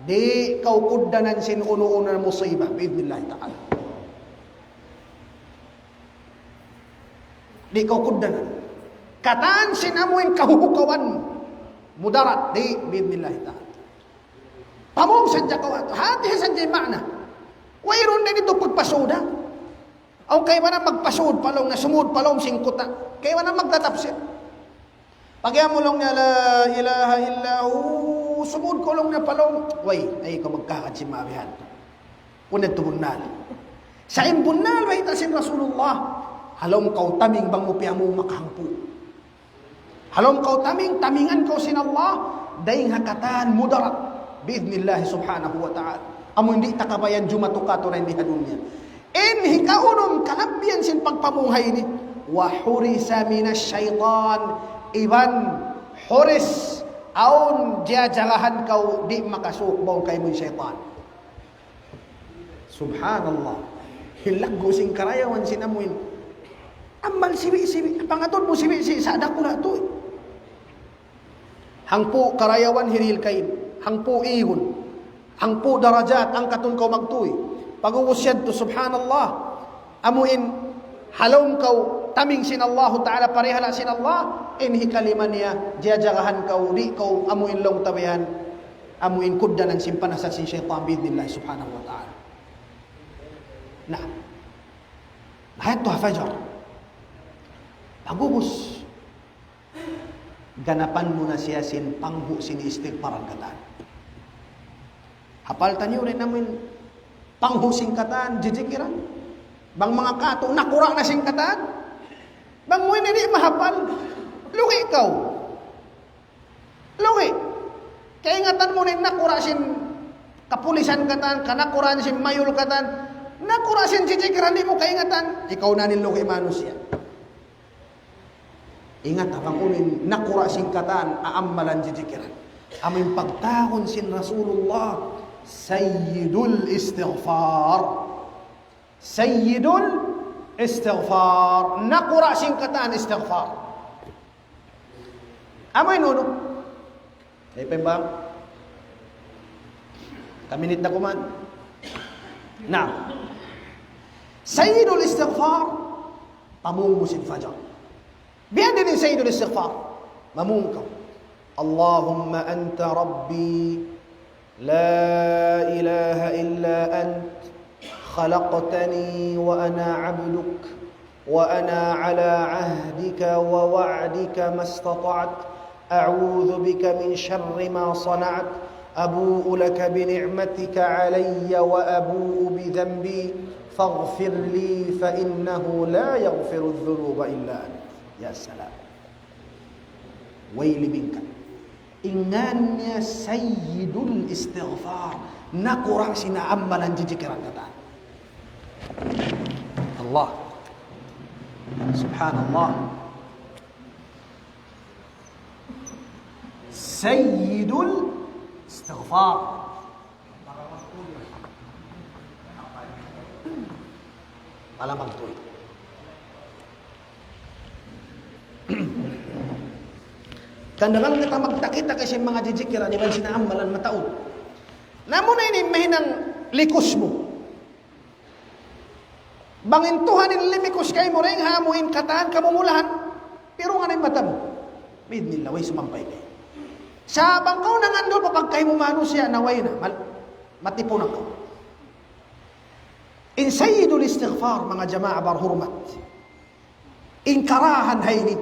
di kau kuddanan sin uno-uno na musibah biidhnillah ta'ala. Di kau kuddanan kataan sin amuin kahuhukawan mudarat di biidhnillah ta'ala. Pamong sadya kau ato hati sadya makna wayron na dito pagpasoda o kay man magpasod palong na sumud palong sing kuta kay man magtatapsir pagyamulong na la ilaha illahu sumud ko long na palong way ay ko magkakad si mabihan punad to bunnal sa imbunnal way tasin Rasulullah halom kau taming bang mupiya mo makahangpo halom kau tamingan kau sin Allah daing hakatan mudarat biidhnillah subhanahu wa ta'ala amo hindi takabayan jumatukato na hindi hadunya in hikaunum kalabyan sin pagpamuhay ni wa hurisa minas syaitan iban huris aun jajarahan kau di makasukbong kay mo syaitan. Subhanallah hilaggo sing karayawan sinamuin amal sibi-sibi pangaton mo sibi-sibi sa dakula to hangpo karayawan hiril kain hangpo ihon hangpo darajat ang katon kau magtuy pag-uwusyad to subhanallah amuin halom kau taming sin Allah ta'ala parehala sin Allah inhi kaliman niya jajagahan kau di kau amuin long tabayan amuin kuddanan simpanasa sin syaitan biidhnillah subhanahu wa ta'ala. Nah hayat to fajar pagubos ganapan mo na siya sin panghu sin istighfaran katan hapal tanyo rin namin panghu sing katan jijikiran bang mga kato nakura na sing katan bang mo hindi mahapal lugi ikaw lugi kaya ingatan mo rin nakura sin kapulisan katan kanakuran sin mayul katan nakura sin jijikiran di mo kaya ingatan ikaw na nilugi manusia. Ingat abang umin nakura sin katan aammalan jijikiran amin pagtahon sin Rasulullah sayyidul istighfar nakura sin katan istighfar amoy nuno ay pembang kaminit na kuman na sayyidul istighfar pamung sin fajar biyan din sayyidul istighfar mamung ka Allahumma anta rabbi la ilaha illa ant خلقتني وأنا عبدك وأنا على عهدك ووعدك ما استطعت أعوذ بك من شر ما صنعت أبوء لك بنعمتك علي وأبوء بذنبي فاغفر لي فإنه لا يغفر الذنوب إلا أنت. يا سلام ويل منك إنني سيد الاستغفار نقرأ سنا أملا جيجكرا كتان الله سبحان الله سيد الاستغفار على مقتول kandangan kita magtakita kasi mga jijikiran iban sinaamalan mataon namun na ini mahinang likus mo bangintuhan in limikus kay mo rin hamuin kataan kamumulahan pero nga na yung mata mo biidhnillah way sumampay kayo sa bangkaw na ngandol papag kayo mo mano siya naway na matipon ako in sayyidul istighfar mga jama'a barhurmat in karahan hayni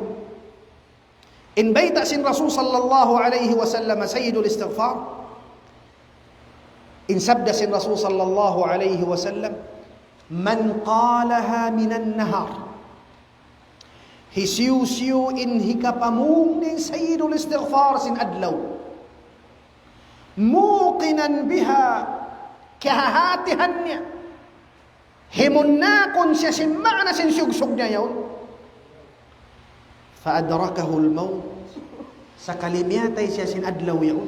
in baita sin Rasul sallallahu alaihi wasallam sayyidul istighfar in sabda sin Rasul sallallahu alaihi wasallam man qalaha minan nahar hisiu-siu in hikapamung din sayyidul istighfar sin adlaw muqinan biha kahahatihan niya himunnakon siya sin ma'na sin sugsug niya yun fa adrakahu al-maut sa kalimyatay siya sin adlaw yun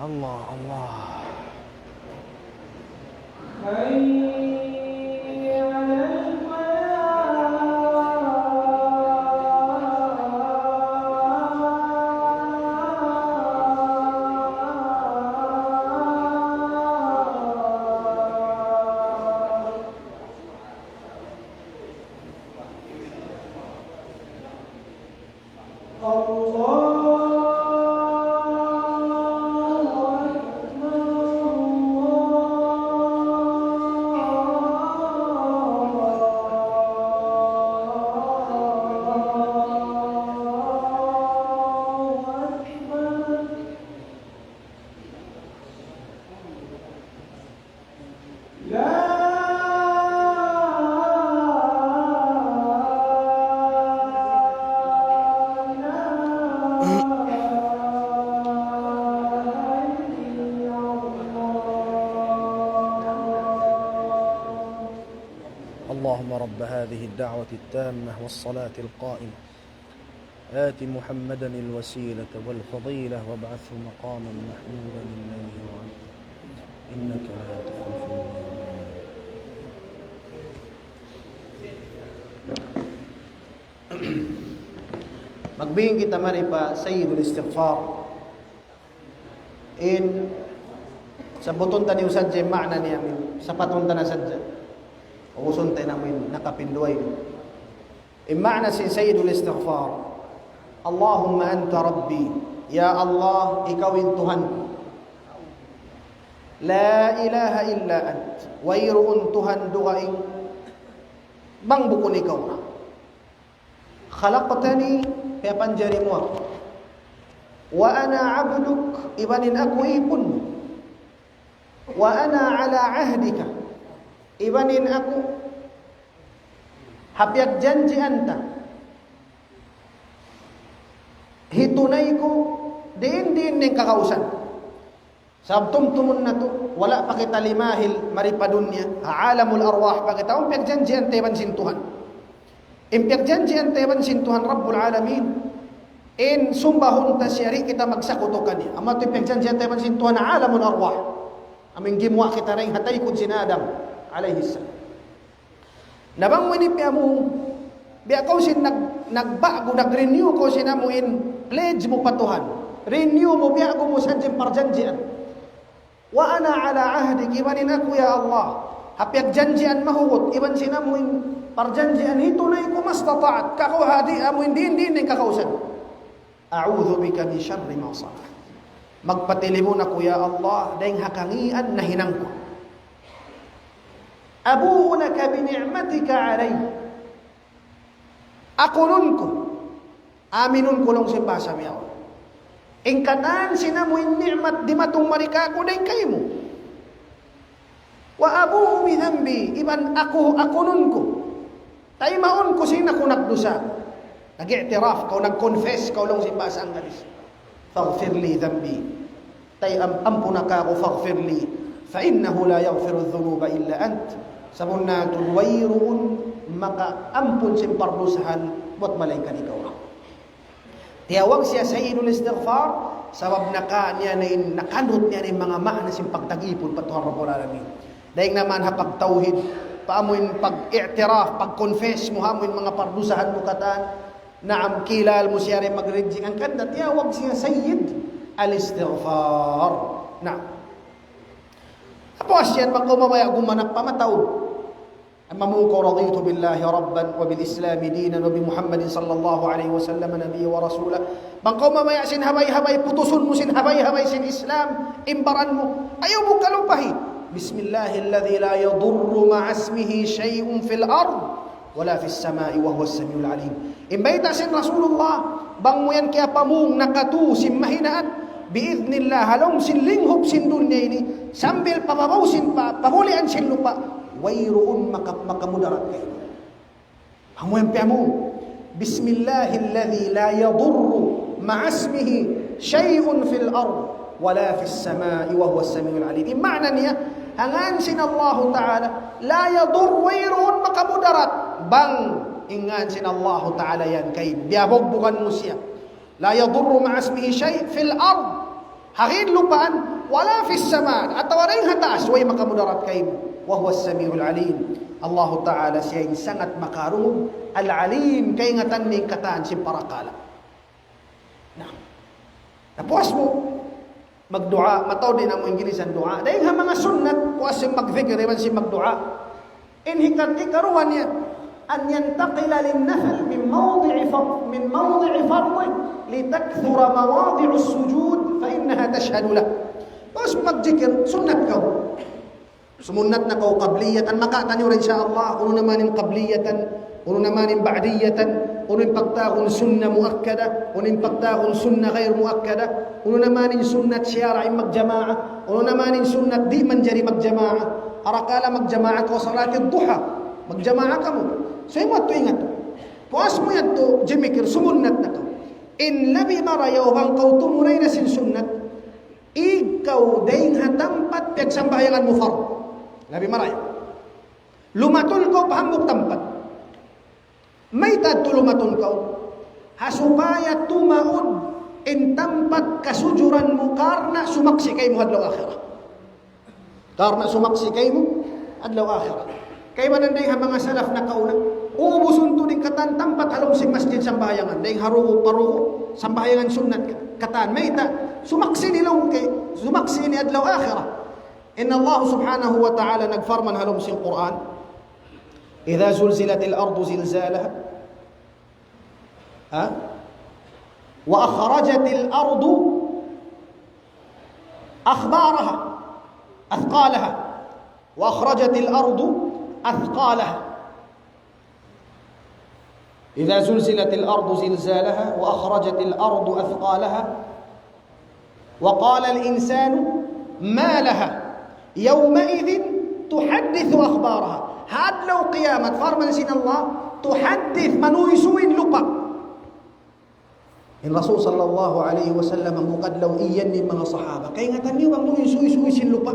Allah, Allah. اللهم رب هذه الدعوة التامة والصلاة القائمة آت محمدا الوسيلة والفضيلة وابعثه مقاما محمودا الذي وعده إنك لا تخلف الميعاد. Magbihing kita maripa Sayyidul Istighfar. In sa buton tani usad jay makna niya sa paton tanan sadya. Uson tayo namin nakapinduay. In makna si Sayyidul Istighfar. Allahumma anta Rabbi. Ya Allah, ikaw ang Tuhan. La ilaha illa ant. Wayroon Tuhan dugaing bang bukon ikaw. Khalaqtani kaya panjari mo ako. Wa ana abduk, ibanin ako ipon mo. Wa ana ala ahdika, ibanin ako hapyag janji anta. Hitunay ko din ng kakausan. Sabtumtumun na to, wala pa kita limahil maripadunya, aalamul arwah pa kita, umpyag janji anta iban sintuhan. Impyag janji anta iban sintuhan Rabbul Alamin. In sumbahon ta siyari kita magsakutokan niya. Ama ito impyag janji anta iban sintuhan na alamul arwah. Aming gimwa kita rin hatay kung sinadam alayhis salam. Nabang winipya mo, biya ko sin nagbago, nag-renew ko sinamuin, pledge mo patuhan. Renew mo, biya ko mo sa parjanjian. Wa ana ala ahdik, ibanin ako ya Allah. Hapyag janjian mahugot, iban sinamuin parjanjian, hitunay ko mas tataat. Kako hadi, amuin din ng kakausan. A'udhu bika min syarri ma sana'tu. Magpatilimon ako ya Allah dahil hakangian na hinang ko. Abu'u laka bi ni'matika alay. Akunun ko. Aminun ko lang si pasami ako. Ingkatan sinamuin ni'mat di matong marika ko dahil kayo mo. Wa abu'u bi dhanbi. Iban akunun ko. Tay maon ko sina ko nagdusa. Nag-i'tiraf ko, nag-confess ko lang si pasang galis. فاغفر لي ذنبي tay ampuna ka ako faghfir li fa innahu la yaghfiru dhunuba illa ant sabunna tulwayruun maka ampun sim pardusahan buat malaikat ikaw. Tiyawag siya Sayyidul Istighfar sabab niya nakanot niya ni mga makna sim pagtagipon patuhan Rabbul Alamin. Dahil naman hapag tauhid paamuin pag-i'tiraf pag-confess mo hamuin mga pardusahan mo katan. Naam kilal mo siya rin mag-reject ang kanda. Tiyawag siya Sayyid al-Istighfar. Naam. Tapos yan, pag kumamaya gumanap pa matawid. Mamuko raditu billahi rabban wa bil islami dinan wa bi Muhammadin sallallahu alaihi wasallam nabiyya wa rasula. Bang kau mamaya sin habay-habay putusun mo sin habay-habay sin Islam, imbaran mo. Ayaw mo kalumpahi. Bismillahilladzi la yadurru ma'a ismihi syai'un fil ard wala fis sama'i wa huwas samiul alim. Imbayta sin Rasulullah, bang mo yan kaya pamung nakatu sin mahinaan biidnillah halom sin linghop sin dunya ini sambil pababaw sin pamulian sin lupa. Wayroon makamudarat kayo. Ang wempe mo, Bismillahilladzi la yadurru ma'asmihi syai'un fil ard wala fis sama'i wa huwas samiul alim. Imana niya, hangan sin Allah Ta'ala, la yadur wayroon makamudarat. Bang, ingan sin Allah Ta'ala yan kay biabog bukan mo siya. La yadurru ma'asmihi syai' fil ard. Hangin lupaan, wala fis sama' at tawaring hataas, way makamudarat kayo. Wahuwa samiul alim. Allah Ta'ala siya yung sangat makarung. Al-alim, kay ngatan ni kataan si parakala. Napuas mo, magdua, mataw din ang ingilisan dua. Dahil nga mga sunnat, puas yung mag-zikr, iman si magdua. Inhikat ikaruan niya, an yantaqila linnafal min mawdi'i fardi litakthura mawadi'u sujud fa innaha tashhadu lah. Puas mag-zikr, sunnat ka. Sumunat na kau qabliyatan, makatan nyo rin insya Allah. Uno naman yung qabliyatan, uno naman yung ba'diyatan, uno yung pagtakon sunna muakkada, uno yung pagtakon sunna ghair muakkada, uno naman yung sunnat syara yung magjama'a, uno naman yung sunnat di man jari magjama'a. Arakala magjama'a ko sa salat duha, magjama'a ka mo. So yung to ingat. Puas mo yan to, jimikir, sumunat na ka. In labi marayaw bang kau tumuray na sin sunnat, ikaw daing hatampat pagsambahayangan mo fard. Labi maray. Lumaton ko pahamok tampat. May tadto lumaton ko. Hasupaya tumaod in tampat kasujuran mo karna sumaksi kay mo adlaw akhirah. Karna sumaksi kay mo adlaw akhirah. Kay mananday ha mga salaf na kauna. Uubusun to din katan tampat halong sing masjid sambahayangan. Dayng harugo parugo sambahayangan sunnat katan. May ta sumaksi nilong kay sumaksi ni adlaw akhirah. إن الله سبحانه وتعالى نغفر من هلم في القرآن إذا زلزلت الأرض زلزالها وأخرجت الأرض أخبارها أثقالها وأخرجت الأرض أثقالها إذا زلزلت الأرض زلزالها وأخرجت الأرض أثقالها وقال الإنسان ما لها يومئذ تحدث أخبارها. هاد لو قيامة فرمان سين الله تحدث منو يسوين لقا. الرسول صلى الله عليه وسلم مقد لو إيني من الصحابة كي نتني ومنو يسوي سين لقا.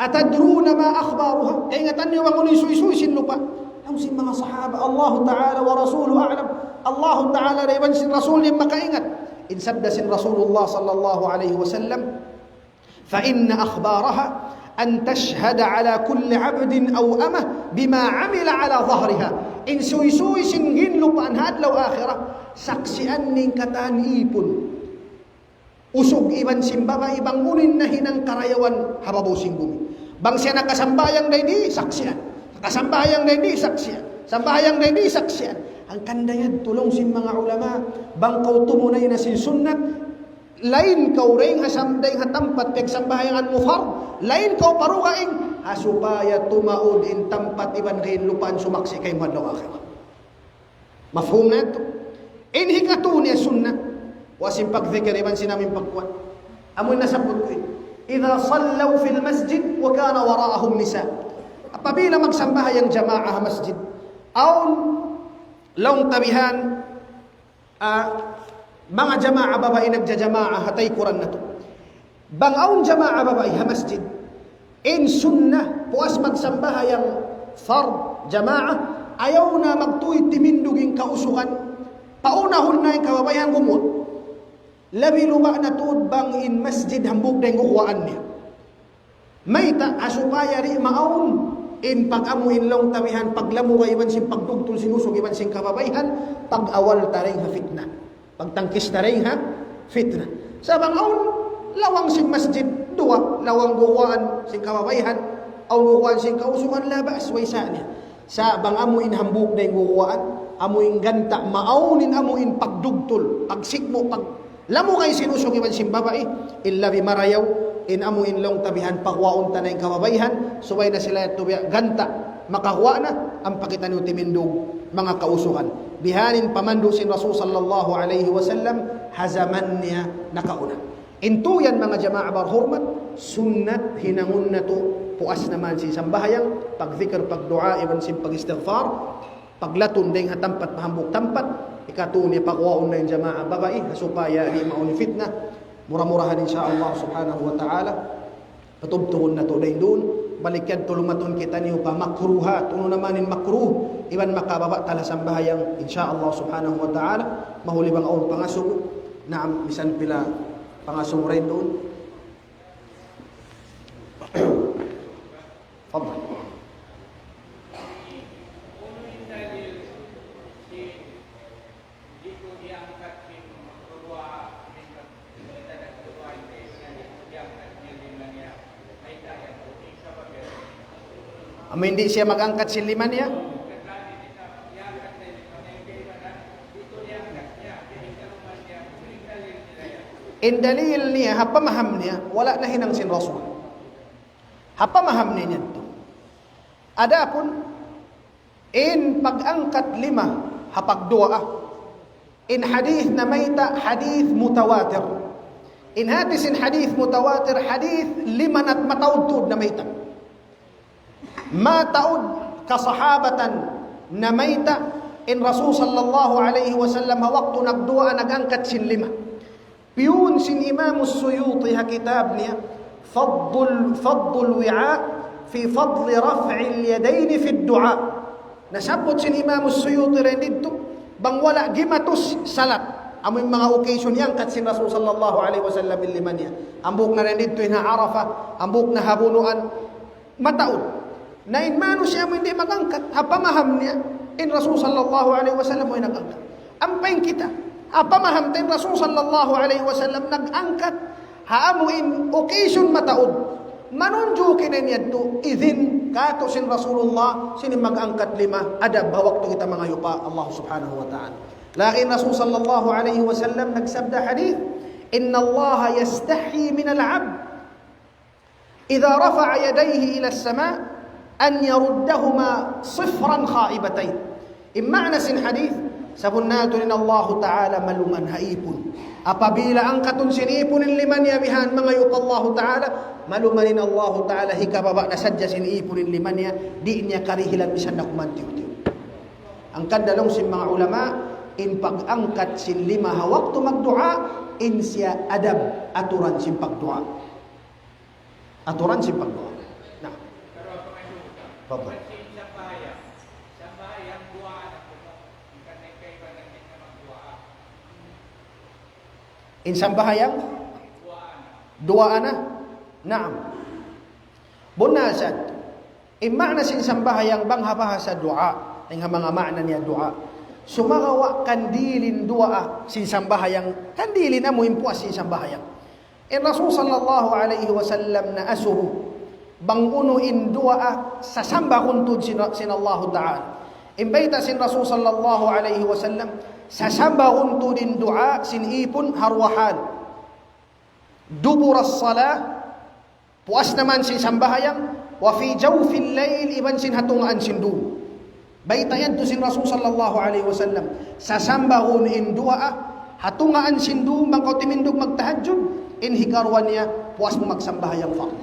أتدرون ما أخبارها كي نتني ومنو يسوي سين لقا. أو سين من الصحابة الله تعالى ورسوله أعلم. الله تعالى ريبان سين رسول لما كينت إن سد سين رسول الله صلى الله عليه وسلم فإن أخبارها أن تشهد على كل عبد أو أمة بما عمل على ظهرها إن سوي سنجين لبان هاد لو آخرة saksian ning kataan ipon usog iban simbaba ibang unin na hinang karayawan hababusing bumi bang siya nakasambayang na hindi saksian nakasambayang na hindi saksian sambayang na hindi saksian ang kandayan tulong sin mga ulama bang kau tumunay na sin sunnat lain kau ring hasamday hatampat pagsambahayangan mo fard lain kau parugaing supaya tumaod in tampat iban kain lupaan sumaksi kay madlaw akhirah mafhum na ito inhi katuni sunnah wasim pagzikir iban sinamin pagkuan amoy nasabot ko idha sallaw fil masjid wa kana wara'ahum nisa apabila magsambahayang jamaah masjid aw laong tabihan mga jamaah babae nagjajamaah hatay Quran na to bangaon jamaah babae ha masjid in sunnah puas magsambahayang fard jamaah ayaw na magtuy timinduging kausukan paunahon na yung kababayan gumot labi luba na tuod bang in masjid hambog na yung kukwaan niya may ta asupaya ri maon in pag-amo inlong tamihan paglamu iban sin pagtugtol sinusog iban sin kababayan pag-awal taring ha fitna pagtangkis taring ha fitna sa bangaon lawang sin masjid duwa lawang gukwaan sin kababayan aw gukwaan sin kausukan labas way sa niya sa bang amuin hambuk na gukuan, amuin ganta, maaunin amuin pagdugtol, pagsikmo, pag lamo kay sinusong iban simbabae, illa bi marayaw, in amuin long tabihan, pagwaon tanay kababayhan, subay na sila tubiya, ganta, makakuha na, ang pakitan yung timindog, mga kausukan. Bihanin pamandu sin Rasul sallallahu alaihi wasallam, hazaman niya nakauna. Into yan mga jama'a barhurmat, sunnat hinangun na to, puas naman si sambahayang, pagzikr, pagdua, iban sin pag-istighfar, paglatun ding hatampat mahambuk tampat, ikatuni pagwaon na yung jama'a babae, supaya di mauni fitna, murah-murahan insyaallah subhanahu wa ta'ala, patubtuhon na to dahil doon, balikan tulumaton kita niyo pa makruha, tuno naman in makruh, iban makababa tala sambahayang insyaallah subhanahu wa ta'ala, mahuli bang aon pangasugo, naam misan pila pangasugo rin doon. Fadal. Hindi siya mag-angkat siliman niya. In dalil niya, hapamaham niya, wala na hinang sin Rasul. Hapamaham niya ito. Adapun, in pag-angkat lima, hapagdua. In hadith na mayta, hadith mutawatir. In hatis in hadith mutawatir, hadith liman at matawtod na mayta. Ma taud kasahabatan na mayta in Rasul sallallahu alaihi wasallam waktu nagdua nagangkat sin lima. Piyun sin Imam Suyuti ha kitab niya Faddul Wi'a fi fadli raf'i al-yadayn fi ad-du'a. Nasabot sin Imam Suyuti rin dito bang wala gimatos salat amoy mga occasion yang kat sin Rasul sallallahu alaihi wasallam liman niya. Ambok na rin dito na Arafah, ambok na habunuan mataud. Na in mano siya mo hindi magangkat, hapamaham niya, in Rasul sallallahu alaihi wasallam ay nagangkat. Ampain kita, hapamaham din Rasul sallallahu alaihi wasallam nagangkat, haamo in occasion mataod, manunjukin na niya to, idhin, kato sin Rasulullah, sining magangkat lima, adab, hawak to kita mga yupa, Allah subhanahu wa ta'ala. Lakin Rasul sallallahu alaihi wasallam nagsabda hadith, inna Allah yastahi min al-abd, idha rafa'a yadayhi ila as-sama' أن يردهما صفرا خائبتين. إن معنى سن حديث سبنات إن الله تعالى ملوما هئيبون. Apabila angkatun sinipun liman yabihan mga yupa Allah Ta'ala, malumanin Allah Ta'ala hikababa na sadya sinipun liman ya, di niya karihilan bisan na kumantiw-tiw. Ang kadalong sin mga ulama, in pag-angkat sin lima hawakto magdua, in siya adab aturan sin pagdua. Aturan sin pagdua. Bapak. In sambahayang duaan na. Naam. Bunasad. In makna sin sambahayang banghabaha sa dua. Ng mga makna niya dua. Sumagawa kandilin dua sin sambahayang. Kandilin na mo impuas sin sambahayang. In Rasul sallallahu alaihi wasallam na asuhu. Banguno in dua sa samba kuntod sin Allah Ta'ala. Imbayta sin Rasul sallallahu alaihi wasallam sa samba kuntod in dua sin ipon harwahan. Dubur as-salah puas naman sin sambahayang wa fi jawfil layl iban sin hatungaan sin du. Bayta yan to sin Rasul sallallahu alaihi wasallam sa samba kun in dua hatungaan sin du mangko timindog magtahajjud in hikarwan niya puas mo magsambahayang fard.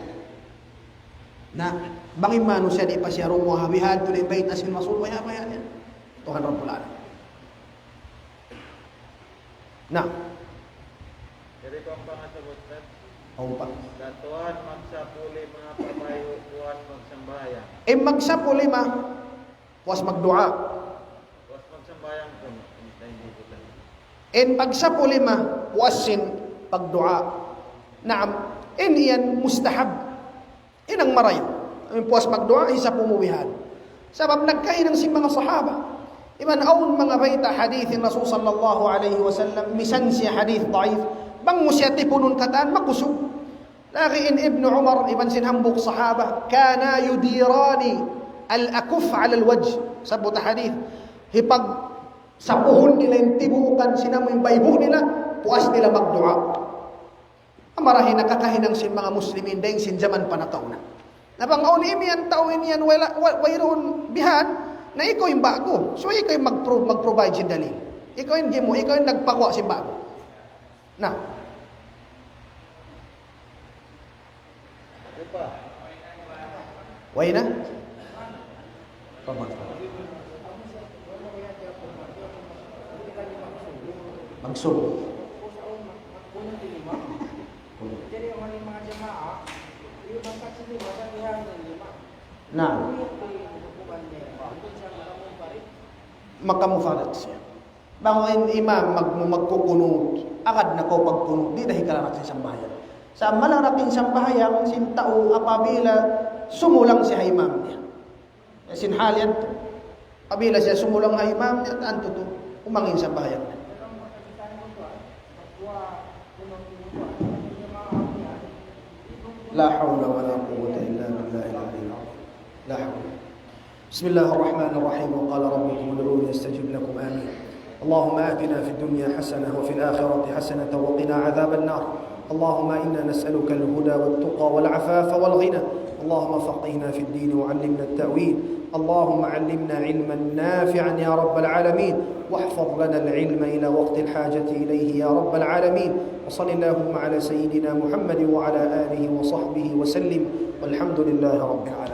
Na bangin mano siya di pa siya rumo habihan to na invite asin Rasul maya yan Tuhan Rabbul Alamin. Na jadi kung pangasabot na pa datuan magsapuli mga pabayo puas magsambayang magsapuli ma puas magdua puas magsambayang kung hindi kita pagsapuli ma puasin pagdua. Naam iyan mustahab. Inang marayo. Ang puas magdua, isa pumuwihan. Sabab nagkainang si mga sahaba. Iman aun mga baita hadithin Rasul sallallahu alaihi wasallam, misan siya hadith daif, bang mo siya tipunun kataan, makusog. Laki in Ibn Umar, iban sinhambuk sahaba, kana yudirani al-akuf ala al-wajh. Sa buta hadith, hipag sa puhon nila yung tibukan, sinamay baybo nila, puas nila magdua. Amarahin nakakahinang sin mga muslimin dahil sin zaman panataon na. Nabangaon imiyan tao iniyan wayroon bihan na ikaw yung bago. So ikaw yung mag-provide sin dalil. Ikaw yung gimo, ikaw yung nagpakwa sin bago. Na. Way na? Magsubo. Na makamufarat siya. Bango imam magkukunot. Agad na ko pagkunot. Di dahil kalarak sa sambahayan. Sa malaraking sambahayan, sintao apabila sumulang siya imam niya. Sinhalian to. Apabila siya sumulang imam niya, anto to, umangin sambahayan niya. لا حول ولا قوة إلا بالله العلي العظيم. لا حول. بسم الله الرحمن الرحيم. وقال ربكم ادعوني استجب لكم آمين. اللهم آتنا في الدنيا حسنة وفي الآخرة حسنة وقنا عذاب النار. اللهم إنا نسألك الهدى والتقى والعفاف والغنى. اللهم فقهنا في الدين وعلمنا التأويل. اللهم علمنا علما نافعا يا رب العالمين، واحفظ لنا العلم إلى وقت الحاجة إليه يا رب العالمين. وصل اللهم على سيدنا محمد وعلى آله وصحبه وسلم، والحمد لله رب العالمين.